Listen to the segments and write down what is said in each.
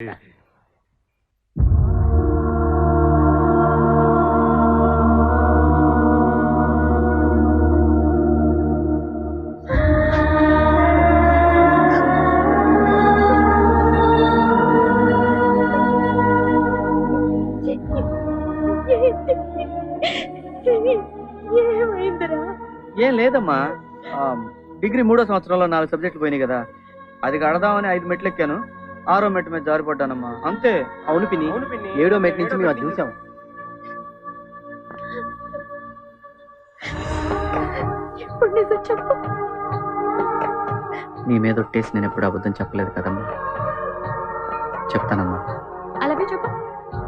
ఏం లేదమ్మా, డిగ్రీ 3వ సంవత్సరంలో 4 సబ్జెక్టులు పోయినాయి కదా, అది కడదామని 5 మెట్లు ఎక్కాను. 6వ మెట్టు మీద జారిపడ్డానమ్మా, అంతే. అవును పిన్ని, 7వ మెట్టు నుంచి మేము అది చూసాం. నీ మీద ఒట్టేసి నేను ఎప్పుడు అబద్ధం చెప్పలేదు కదమ్మా. చెప్తానమ్మా. అలాగే చెప్పు.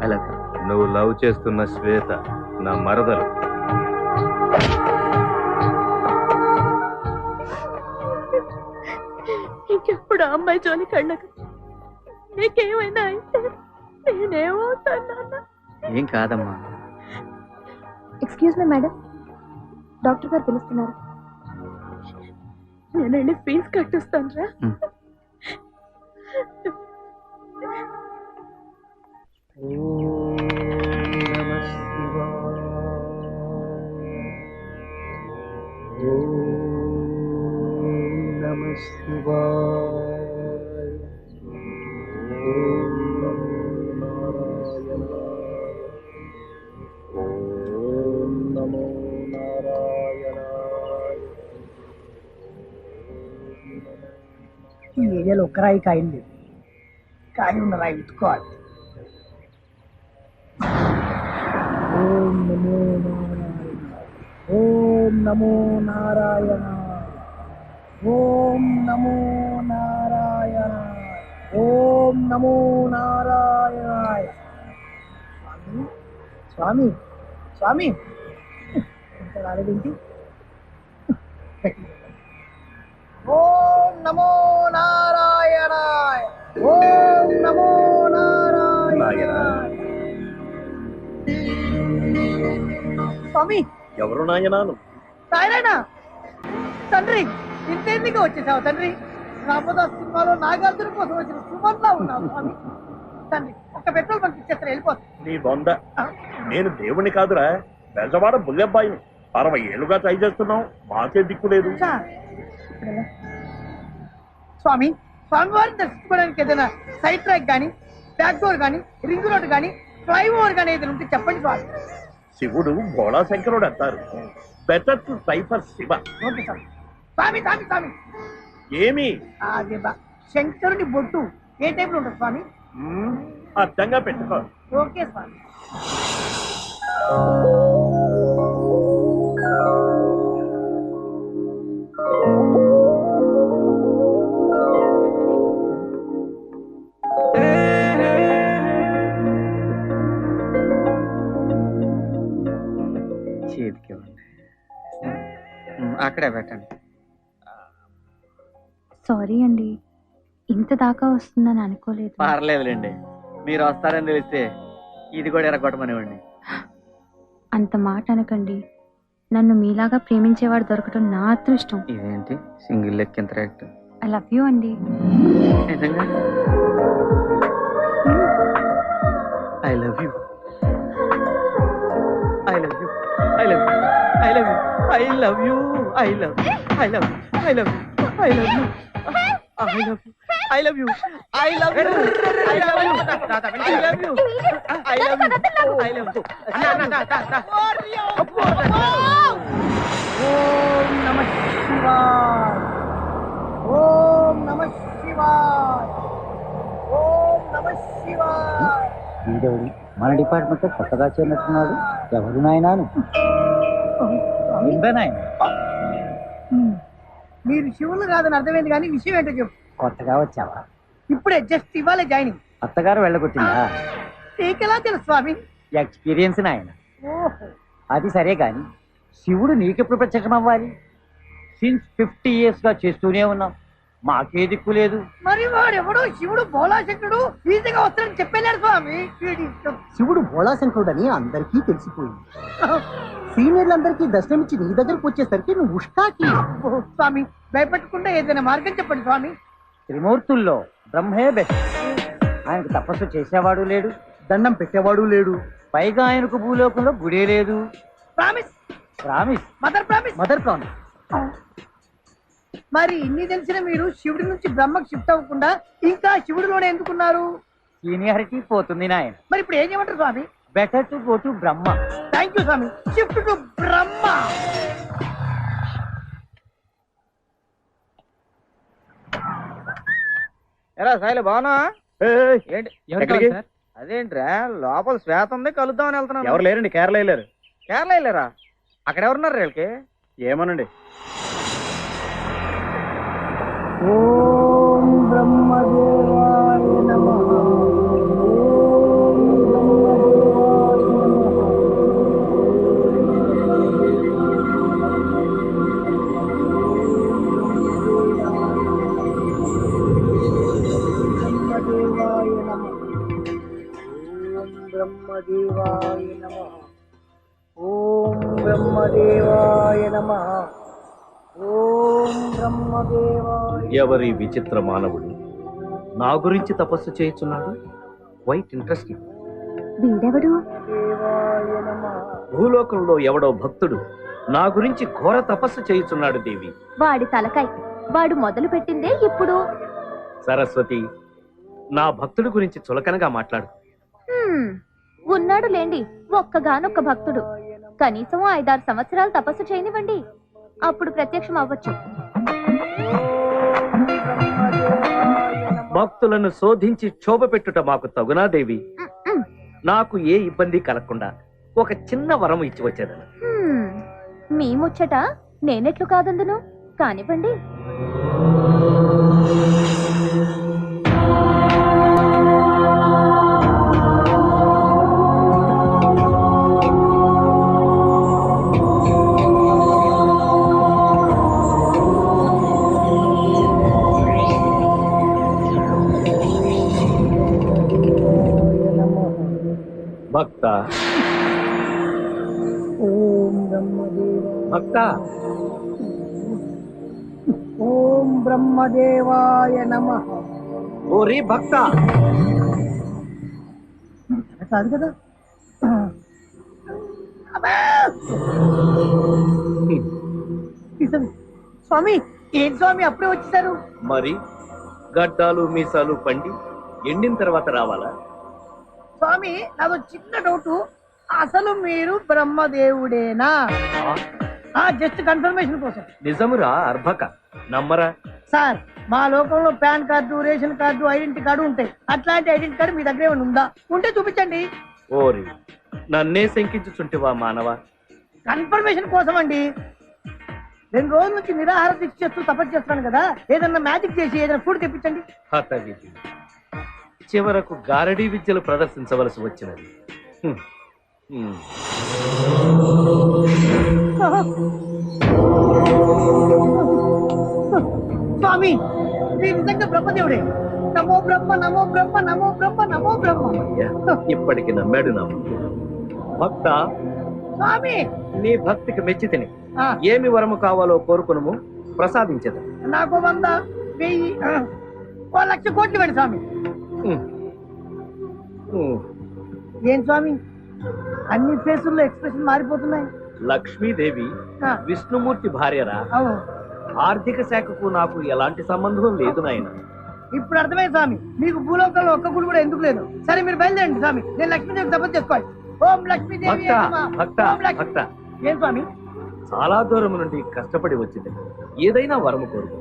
అలాగే. నువ్వు లవ్ చేస్తున్న శ్వేత నా మరదలు. ఇంకెప్పుడు అమ్మాయి జోలి కళ్ళకు. నీకేమైనా అయితే నేనేమవుతాను? ఏం కాదమ్మా. ఎక్స్క్యూజ్ మీ మేడం, డాక్టర్ గారు పిలుస్తున్నారు. నేనండి ఫీజు కట్టిస్తాను రా. ఈ ఏరియాలో ఒక్క రాయి కాయం లేదు, కానీ ఉన్న రాయి ఎత్తుకోవాలి. ఓం నమో నారాయణ, ఓం నమో నారాయణ, ఓం నమో నారాయణ, ఓం నమో నారాయణ. స్వామి స్వామి స్వామి ఇంత రాలేదేంటి? ఓం నమో నారాయణాయ, ఓం నమో నారాయణ. స్వామి ఎవరు నాయనాను? నారాయణ తండ్రి, ఇంతెందుకు వచ్చేసావు తండ్రి? రామదాస్ సినిమాలో నాగార్జున కోసం వచ్చిన సుమన్లా ఉన్నావు స్వామి. తండ్రి ఒక్క పెట్రోల్ బంక్ ఇచ్చేస్తారు, వెళ్ళిపోతుంది. నీ బొంద, నేను దేవుని కాదురా, బెజవాడ బుల్లెబ్బాయిని. 60 ఏళ్ళుగా ట్రై చేస్తున్నావు, మాకే దిక్కు లేదు. స్వామి, స్వామివారిని దర్శించుకోవడానికి ఏదైనా సైడ్ ట్రాక్ కానీ, బ్యాక్ డోర్ కానీ, రింగ్ రోడ్ కానీ, ఫ్లైఓవర్ కానీ ఏదైనా ఉంటే చెప్పండి స్వామి. శివుడు భోళా శంకరుడు అంటారు. Better to try for Shiva. Okay స్వామి. స్వామి స్వామి స్వామి ఏమి? అదే శంకరుని బొట్టు ఏ టైప్ లో ఉంటుంది స్వామి? అర్థంగా పెట్టుకో. ఓకే స్వామి. చేతికి అక్కడే పెట్టండి. సారీ అండి, ఇంత దాకా వస్తుందని అనుకోలేదు. పర్లేదులేండి, మీరు వస్తారని తెలిస్తే ఇది కూడా ఎరగొట్టమనివ్వండి. అంత మాట అనకండి, నన్ను మీలాగా ప్రేమించేవాడు దొరకటం నా అదృష్టం. ఇదేంటి సింగిల్ లెక్క ఎంత రేట్? ఐ లవ్ యూ అండి. నిజంగా I love you, I love you, I love you, I love you, I love you, I love you, I love you, I love you, I love you, I love you, I love you, I love you, I love you, I love you, I love you. ఓం నమః శివాయ, ఓం నమః శివాయ, ఓం నమః శివాయ. వీడెవడు మన department లో కొత్తగా చేరినట్టున్నాడు? ఎవరు నాయనాను? మీరు శివులు కాదని అర్థమైంది, కానీ విషయం ఏంటో చెప్పు. కొత్తగా వచ్చావా? ఇప్పుడే జస్ట్ ఇవ్వాలే జాయినింగ్. అత్తగారు వెళ్ళగొట్టిందా? నీకెలా తెలుసు స్వామి? ఎక్స్పీరియన్స్ నాయన. ఓహో, అది సరే గాని శివుడు నీకెప్పుడు ప్రత్యక్షం అవ్వాలి? సిన్స్ 50 years గా చేస్తూనే ఉన్నాం, మాకే దిక్కు లేదు. మరి వాడెవడో శివుడు భోళాశంకరుడు ఈజీగా వస్తాడని చెప్పలేడు స్వామి. శివుడు భోళాశంకరుడని అందరికీ తెలిసిపోయింది. సీనియర్లందరికీ దర్శనమిచ్చి నీ దగ్గరకు వచ్చేసరికి నువ్వు ఉష్కాకి. స్వామి భయపెట్టకుండా ఏదైనా మార్గం చెప్పండి స్వామి. త్రిమూర్తుల్లో బ్రహ్మే బెస్ట్. ఆయనకు తపస్సు చేసేవాడు లేడు, దండం పెట్టేవాడు లేడు. పైగా ఆయనకు భూలోకంలో గుడే లేదు. Promise. Promise. Mother promise. Mother promise. మరి ఇన్ని తెలిసిన మీరు శివుడి నుంచి బ్రహ్మకు షిఫ్ట్ అవ్వకుండా ఇంకా శివుడిలోనే ఎందుకున్నారు? సీనియారిటీ పోతుంది నాయన. మరి ఇప్పుడు ఏం చేయమంటారు స్వామి? Better to go to Brahma. Thank you స్వామి. Shift to Brahma. ఎలా సాయిలు బాగున్నా? ఏయ్, ఏంటి ఎక్కడికి? అదేంట్రా లోపల శ్వేత ఉంది, కలుద్దామని వెళ్తున్నాను. ఎవరు లేరండి, కేరళ వెళ్ళారు. కేరళ వెళ్ళారా? అక్కడ ఎవరున్నారు వీళ్ళకి? ఏమోనండి. ఓం బ్రహ్మదేవాయ నమః. బ్రహ్మదేవాయ నమః. ఓం బ్రహ్మదేవాయ నమః. ఓం బ్రహ్మదేవాయ. ఎవరి విచిత్ర మానవుడు నా గురించి తపస్సు చేయుచున్నాడు? Quite interesting. వీడెవడు? దేవాయ నమః. భూలోకంలో ఎవడో భక్తుడు నా గురించి ఘోర తపస్సు చేయుచున్నాడు దేవి. వాడి తలకాయ. వాడు మొదలు పెట్టిందే ఇప్పుడు. సరస్వతి, నా భక్తుడి గురించి చులకనగా మాట్లాడు. ఉన్నాడు లేండి ఒక్కగానొక్క భక్తుడు. కనీసం 5-6 సంవత్సరాలు తపస్సు చేయనివ్వండి, అప్పుడు ప్రత్యక్షం అవ్వచ్చు. భక్తులను శోధించి క్షోభ పెట్టుట మాకు తగునా దేవి? నాకు ఏ ఇబ్బంది కలగకుండా ఒక చిన్న వరం ఇచ్చి వచ్చేదను. మీ ముచ్చట నేనెట్లు కాదందును, కానివ్వండి. భక్త, ఓం బ్రహ్మదేవాయ. భక్త, ఓం బ్రహ్మదేవాయ నమః. ఓరి భక్త. కాదు కదా. స్వామి, ఏం స్వామి అప్పుడే వచ్చేసారు? మరి గడ్డాలు మీసాలు పండి ఎండిన తర్వాత రావాలా? స్వామి, నాదో చిన్న డౌట్. అసలు మీరు బ్రహ్మదేవుడేనా? జస్ట్ కన్ఫర్మేషన్ కోసం. నిజమురా అర్భక, నమ్మరా? సార్, మా లోకంలో pan card, ration card, identity card ఉంటాయి. అట్లాంటి ఐడెంటిటీ కార్డు మీ దగ్గర ఏమైనా ఉందా? ఉంటే చూపించండి. ఓరి, నన్నే శంకించుచుంటివా మానవ? కన్ఫర్మేషన్ కోసం అండి. 2 రోజుల నుంచి నిరాహార దీక్ష చేస్తూ తపస్సు చేస్తున్నాను కదా, ఏదన్నా మ్యాజిక్ చేసి ఏదైనా ఫుడ్ తెప్పించండి. హతవిధి, చివరకు గారడీ విద్యలు ప్రదర్శించవలసి వచ్చినది. హ్మ్. హ్మ్. స్వామి, మీరు నిజంగా బ్రహ్మదేవుడే. నమో బ్రహ్మ, నమో బ్రహ్మ, నమో బ్రహ్మ, నమో బ్రహ్మ. అయ్యా, ఇప్పటికి నమ్మాడు నా భక్త. స్వామి, నీ భక్తికి మెచ్చి తిని ఆ, ఏమి వరము కావాలో కోరుకును, ప్రసాదించదు. నాకు 100, 1000, 1,00,000 కోట్లు ఇవ్వండి స్వామి. ఏం స్వామి, అన్ని ఫేసుల్లో ఎక్స్ప్రెషన్ మారిపోతున్నాయి. లక్ష్మీదేవి ఆ, విష్ణుమూర్తి భార్యరా. అవును. ఆర్థిక శాఖకు నాకు ఎలాంటి సంబంధం లేదు నాయన. ఇప్పుడు అర్థమైంది స్వామి, మీకు భూలోకంలో ఒక్క గుడి కూడా ఎందుకు లేదు. సరే, మీరు బయలుదేరండి స్వామి. నేను లక్ష్మీదేవి తపస్సు చేసుకోవాలి. ఓం లక్ష్మీదేవి భక్త, నమః. భక్త, ఓం లక్ష్మీ. భక్త, ఏం స్వామి? చాలా దూరం నుండి కష్టపడి వచ్చింది. ఏదైనా వరము కోరుకు.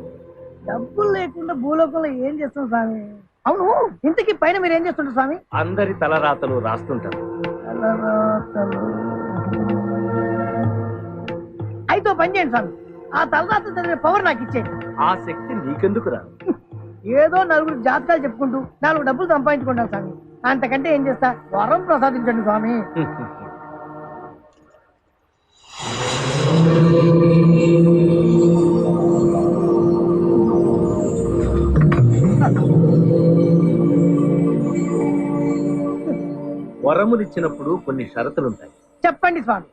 డబ్బులు లేకుండా భూలోకంలో ఏం చేస్తాం స్వామి? అవును, ఇంతకీ పైన మీరు ఏం చేస్తుంటారు స్వామి? అందరి తలరాతలు రాస్తుంటారు. అయితే ఓ పని చేయండి స్వామి, ఆ తలరాత చదివే పవర్ నాకు ఇచ్చేయండి. ఆ శక్తి నీకెందుకురా? ఏదో 4 జాతకాలు చెప్పుకుంటూ 4 డబ్బులు సంపాదించుకుంటాను స్వామి. అంతకంటే ఏం చేస్తా? వరం ప్రసాదించండి స్వామి. వరములిచ్చినప్పుడు కొన్ని షరతులుంటాయి. చెప్పండి స్వామి.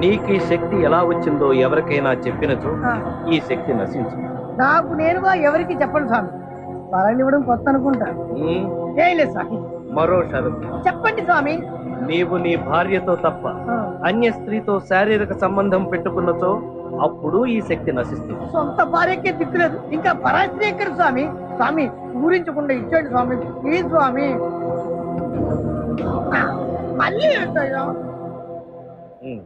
నీకు ఈ శక్తి ఎలా వచ్చిందో ఎవరికైనా చెప్పినచో ఆ, ఈ శక్తి నశించు. నాకు నేనుగా ఎవరికి చెప్పండి స్వామి. వరాలు ఇవ్వడం కొత్త అనుకుంటా. ఏం లేదు స్వామి. మరో షరతు. చెప్పండి స్వామి. నీవు నీ భార్యతో తప్ప అన్య స్త్రీతో శారీరక సంబంధం పెట్టుకున్నచో అప్పుడు ఈ శక్తి నశిస్తుంది. సొంత భార్యకే దిక్కులేదు, ఇంకా పరాశ్రీ ఎక్కడ స్వామి? స్వామి ఊరించకుండా ఇచ్చేయండి స్వామి, ప్లీజ్ స్వామి. మళ్ళీ ఏంటయ్యా? ఉమ్.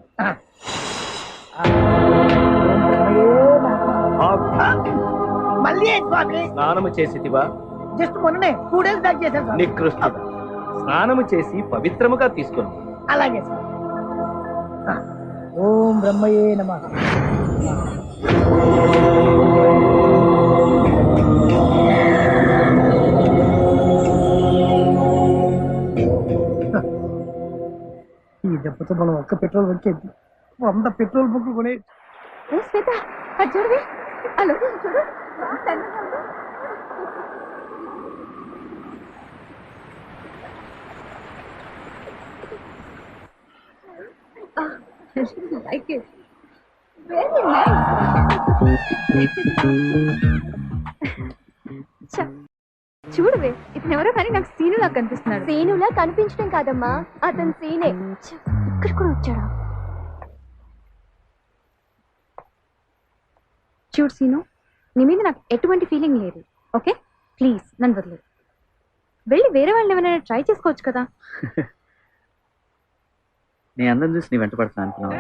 మళ్ళీ ఏంటి స్వామి? స్నానము చేసితివా? జస్ట్ మొన్ననే 2 days బ్యాక్ చేశాను స్వామి. నికృష్టుడా, స్నానము చేసి పవిత్రముగా తీసుకుని అలాగే స్వామి. ఓం బ్రహ్మయే నమః. ఈ దెబ్బతో మనం ఒక్క పెట్రోల్ వచ్చేది 100 పెట్రోల్ బుక్ కొనే. శ్వేత అది చూడవే, హలో చూడు. Like it. Very nice. చూడవే, ఇతను ఎవరో కానీ నాకు సీనులా కనిపిస్తున్నాడు. సీనులా కనిపించడం కాదమ్మా, అతను సీనే. ఇక్కడ కూడా వచ్చాడా? చూడు సీను, నీ మీద నాకు ఎటువంటి ఫీలింగ్ లేదు. ఓకే ప్లీజ్ నన్ను వదిలేదు. వెళ్ళి వేరే వాళ్ళని ఏమైనా ట్రై చేసుకోవచ్చు కదా. నీ అందం చూసి నీ వెంట పడతాను అనుకున్నావు,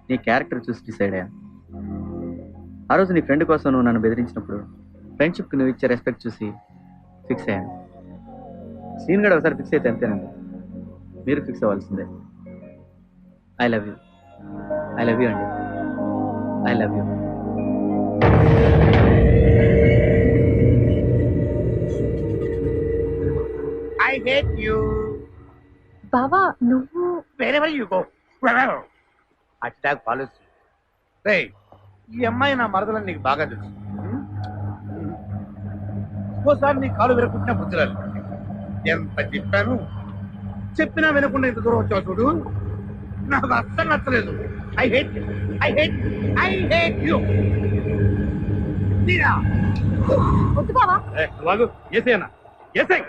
నీ క్యారెక్టర్ చూసి డిసైడ్ అయ్యాను. ఆ రోజు నీ ఫ్రెండ్ కోసం నువ్వు నన్ను బెదిరించినప్పుడు ఫ్రెండ్షిప్కి నువ్వు ఇచ్చే రెస్పెక్ట్ చూసి ఫిక్స్ అయ్యాను. సీన్ కూడా ఒకసారి ఫిక్స్ అయితే అంతేనండి, మీరు ఫిక్స్ అవ్వాల్సిందే. I love you, I love you అండి, I love you. I hate you. బావా నువ్వు wherever you go, wherever. Attack policy. రేయ్, ఈ అమ్మాయి నా మరదలని నీకు బాగా తెలుసు. ఇంకోసారి నీ కాలు విరకుంటున్నా బుద్ధిరాలు. ఎంత చెప్పాను, చెప్పినా వినకుండా ఇంత దూరం వచ్చావు చూడు, నాకు అస్సలు నచ్చలేదు. I hate you, I hate you, I hate you. తీరా వద్దు బావా. వాగు ఏసేనా ఏసై.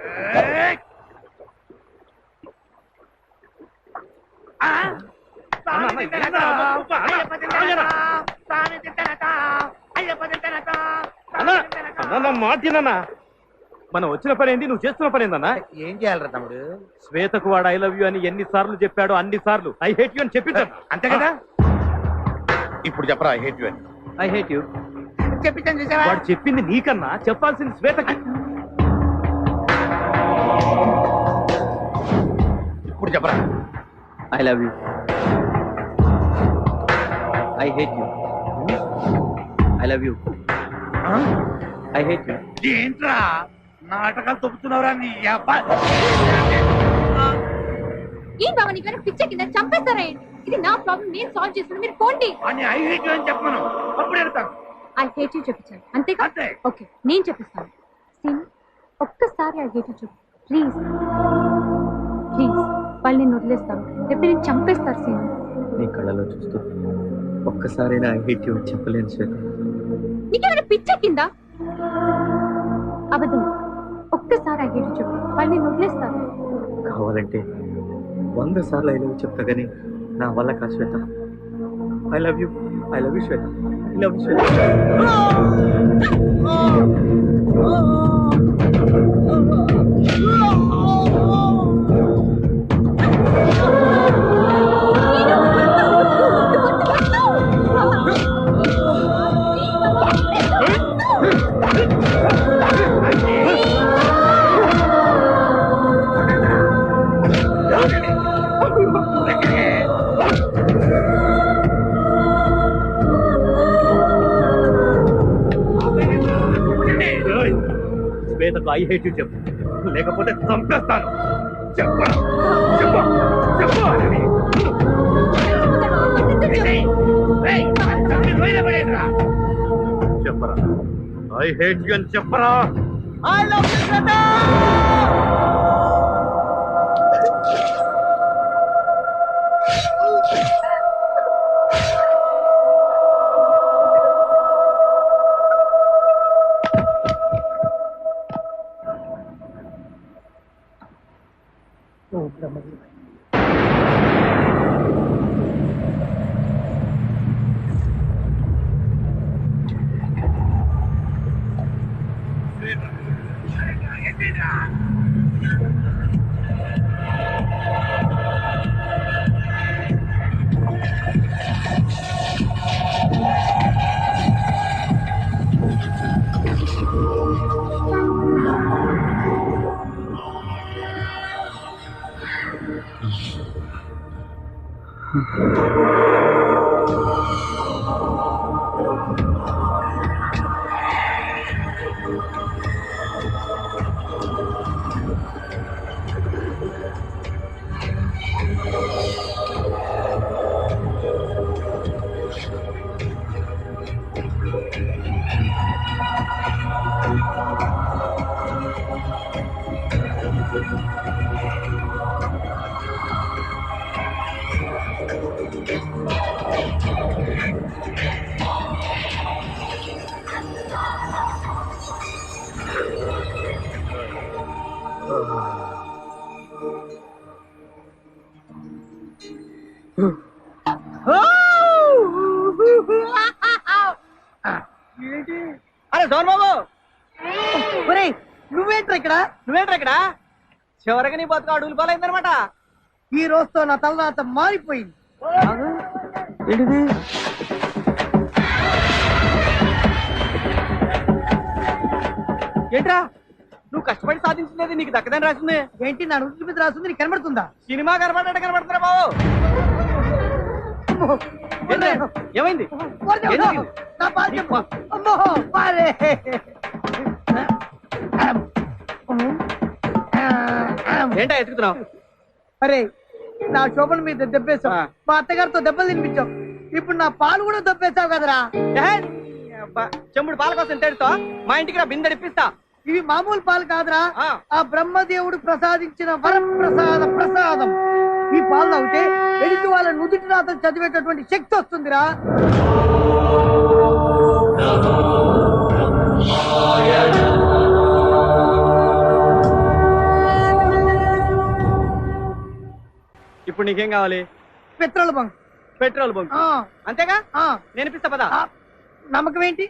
మాటినన్నా, మనం వచ్చిన పని ఏంటి, నువ్వు చేస్తున్న పని ఏందన్నా? ఏం చేయాలరా తమ్ముడు? శ్వేతకు వాడు ఐ లవ్ యూ అని ఎన్ని సార్లు చెప్పాడో అన్ని సార్లు ఐ హేట్ యూ అని చెప్పించాను, అంతే కదా? ఇప్పుడు చెప్పరా ఐ హేట్ యూ అని. I hate you. చెప్పించాను చూసావా? వాడు చెప్పింది నీకన్నా చెప్పాల్సింది శ్వేతకి. ఇప్పుడు చెప్పరా I love you, I hate you, I love you, I hate you. ఏంట్రా నాటకాలు తొప్పుతున్నావురా నీ అబ్బా? ఏం బావా నీకు పిచ్చర్ కింద చంపేస్తారా ఏంటి? ఇది నా ప్రాబ్లం, నేను సాల్వ్ చేస్తాను, మీరు పోండి. అని ఐ హేట్ యూ అని చెప్పను, అప్పుడు వెళ్తాను. ఐ హేట్ యూ చెప్పించాను అంతేగా? అంతే. ఓకే నేను చెప్పిస్తాను. సీన్ ఒక్కసారి ఐ హేట్ యూ చెప్పు ప్లీజ్ ప్లీజ్. వాళ్ళు నేను వదిలేస్తాను, లేకపోతే నేను చంపేస్తారు సీన్. నీ కళ్ళలో చూస్తూ ఒక్కసారైనా ఐ హేట్ యూ అని చెప్పలేను శ్వేత. నీకేమైనా పిచ్చర్ కింద? అబద్ధం. ఒక్కసారి ఐ హేట్ యూ చెప్పు, వాళ్ళు నేను వదిలేస్తారు. కావాలంటే 100 సార్లు ఐ లవ్ యూ చెప్తా కానీ నా వల్ల కాదు Shweta. I love you, I love you Shweta, I love you Shweta. శ్వేతకు ఐ హేట్ యూ చెప్పు, లేకపోతే చంపేస్తాను. చెప్పు చెప్పు చెప్పు. చెప్పరా ఐ హేట్ యూ అని చెప్పరా? ఐ లవ్ యూ శ్వేత. ఓ బ్రహ్మదేవ. ఏంటి? అరే సోన్ బాబు, ఒరేయ్, నువ్వేంట్రా ఇక్కడ? నువ్వేంట్రా ఇక్కడ? చివరికి నీ బతుకు అడుగులు పాలైందనమాట. ఈ రోజుతో నా తలరాత మారిపోయింది. ఏంటిది? ఏంట్రా, నువ్వు కష్టపడి సాధించినది నీకు దక్కదని రాసింది. ఏంటి నా నుదుటి మీద రాస్తుంది నీకు కనబడుతుందా? సినిమా కనబడ్డా కనబడుతున్నా బాబు. అమ్మో! ఏంటి? ఏమైంది? ఓరి దేవుడా! ఏం జరిగింది? నా పాలు చెప్పు. అమ్మో! పాలే! ఏంటా ఎత్తుకుతున్నావు? అరే, నా శోభన మీద దెబ్బేశావు. ఆ. మా అత్తగారితో దెబ్బలు తినిపించావు. ఇప్పుడు నా పాలు కూడా దెబ్బేశావు కదరా. చెంబుడు పాల కోసం తేడుతో మా ఇంటికి రా, బిందె ఇప్పిస్తా. ఇవి మామూలు పాలు కాదురా, ఆ. ఆ బ్రహ్మదేవుడు ప్రసాదించిన ప్రసాదం. ఈ పాలు తాగితే ఎదుటి వాళ్ళ నుదుటి రాతను చదివేటటువంటి శక్తి వస్తుందిరా. ఇప్పుడు నీకేం కావాలి? Petrol bunk. పెట్రోల్ బంక్ ఆ, అంతేగా? ఆ, నేను ఇప్పిస్తా పదా. ఆ. నమ్మకం ఏంటి?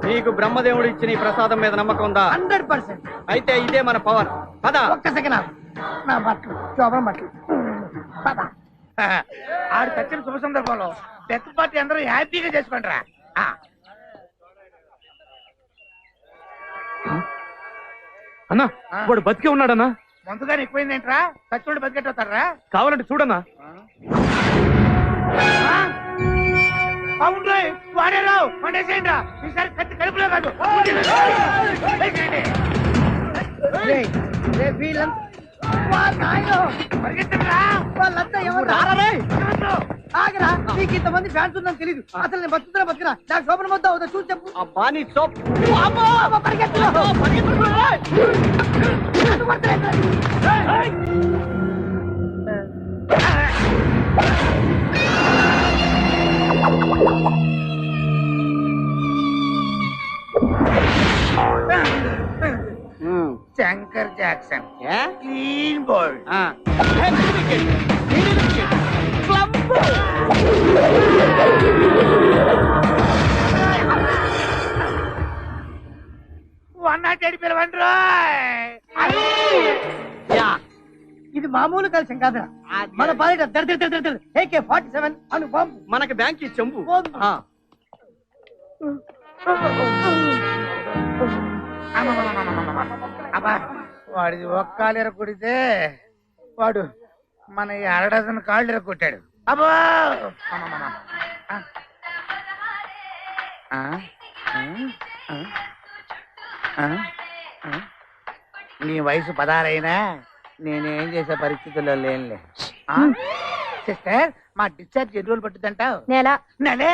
నీకు బ్రహ్మదేవుడు ఇచ్చిన ఈ ప్రసాదం మీద నమ్మకం ఉందా? 100%. అయితే ఇదే మన పవర్. పదా. ఒక్క సెకండ్ ఆగు. నా బట్టలు, శోభన బట్టలు. పద. ఆడు చచ్చిన శుభ సందర్భంలో డెత్ పార్టీ అందరూ హ్యాపీగా చేసుకుంటారా? అన్నా వాడు బతికే ఉన్నాడన్నా. ముందుగానే ఎక్కువైందేంట్రా? చచ్చుడు బతికెట్టవుతారా? కావాలంటే చూడన్నా. అవును, వాడేలో వండేసేయండి. ఈసారి కత్తి కడుపులో కాదు. రేయ్, రేయ్ వీళ్ళంతా వా నాయనో, పరిగెత్తరా! వాళ్ళంతా ఎవరు? రారా రే. ఆగరా, నీకు ఇంతమంది ఫ్యాన్స్ ఉందని తెలీదు. అసలు నేను బతుకుతున్నా నాకు శోభన మొత్తం అవుతా చూసి చెప్పు. అబ్బా నీ సోప్. అమ్మో, పరిగెత్తు. శంకర్ జాక్సన్ ఏ? Clean bold. Heavy wicket. Middle wicket. Slump. 108 పిలవండి. యా. ఇది మామూలు కలిసి కాదురా, మన పాలిట AK-47 అను బాంబు. మనకి బ్యాంక్ ఈ చెంబు. బాంబు. ఆ. అబ్బా, వాడిది ఒక్క కాలు ఎరగొడితే వాడు మన ఈ 6 డజన్ కాళ్ళు ఎరగొట్టాడు. అబ్బా, నీ వయసు 16 అయినా నేనేం చేసే పరిస్థితుల్లో లేనులే. సిస్టర్, మా డిశ్చార్జ్ ఎన్ని రోజులు పట్టుద్దంటావు? నెల నెలే.